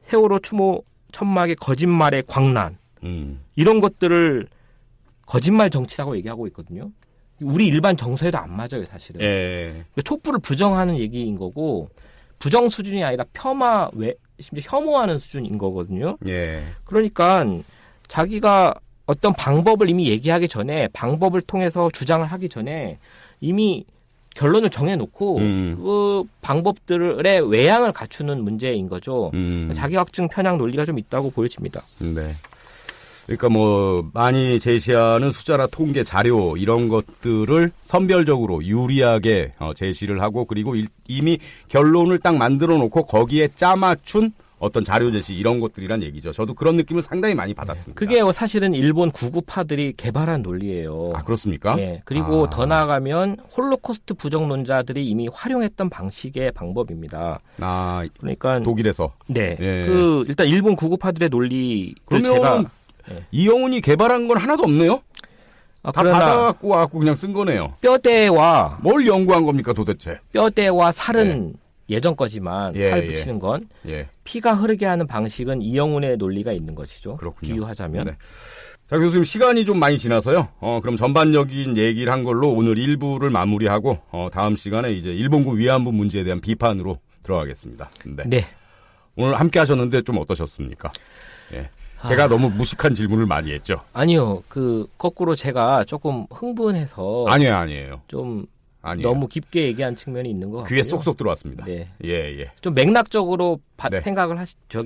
세월호 추모 천막의 거짓말의 광란, 이런 것들을 거짓말 정치라고 얘기하고 있거든요. 우리 일반 정서에도 안 맞아요, 사실은. 촛불을 부정하는 얘기인 거고 부정 수준이 아니라 심지어 혐오하는 수준인 거거든요. 그러니까 자기가 어떤 방법을 이미 얘기하기 전에 방법을 통해서 주장을 하기 전에 이미 결론을 정해놓고 그 방법들의 외양을 갖추는 문제인 거죠. 자기 확증 편향 논리가 좀 있다고 보여집니다. 그러니까 뭐 많이 제시하는 숫자나 통계 자료 이런 것들을 선별적으로 유리하게 제시를 하고 그리고 이미 결론을 딱 만들어 놓고 거기에 짜맞춘 어떤 자료 제시 이런 것들이란 얘기죠. 저도 그런 느낌을 상당히 많이 받았습니다. 그게 사실은 일본 구구파들이 개발한 논리예요. 아, 그렇습니까? 그리고 더 나아가면 홀로코스트 부정론자들이 이미 활용했던 방식의 방법입니다. 그러니까 독일에서. 그 일단 일본 구구파들의 논리를 그러면 제가 이영훈이 개발한 건 하나도 없네요? 다 받아갖고 와갖고 그냥 쓴 거네요. 뼈대와 뭘 연구한 겁니까 도대체? 뼈대와 살은 예전 거지만 살 붙이는 건 피가 흐르게 하는 방식은 이영훈의 논리가 있는 것이죠. 그렇군요. 비유하자면. 자, 교수님 시간이 좀 많이 지나서요. 그럼 전반적인 얘기를 한 걸로 오늘 1부를 마무리하고 다음 시간에 이제 일본군 위안부 문제에 대한 비판으로 들어가겠습니다. 오늘 함께 하셨는데 좀 어떠셨습니까? 제가 너무 무식한 질문을 많이 했죠. 아니요. 거꾸로 제가 조금 흥분해서. 아니에요. 좀 너무 깊게 얘기한 측면이 있는 것 같고요. 귀에 쏙쏙 들어왔습니다. 좀 맥락적으로 생각을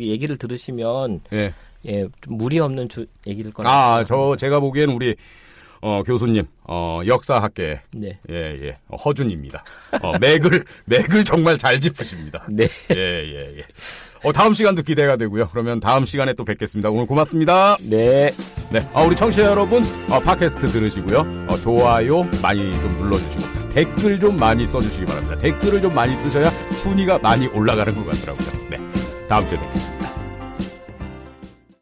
얘기를 들으시면 좀 무리 없는 얘기를 꺼내. 제가 보기에는 우리 교수님 역사학계 허준입니다. 맥을 정말 잘 짚으십니다. 다음 시간도 기대가 되고요. 그러면 다음 시간에 또 뵙겠습니다. 오늘 고맙습니다. 우리 청취자 여러분 팟캐스트 들으시고요. 좋아요 많이 좀 눌러주시고 댓글 좀 많이 써주시기 바랍니다. 댓글을 좀 많이 쓰셔야 순위가 많이 올라가는 것 같더라고요. 다음 주에 뵙겠습니다.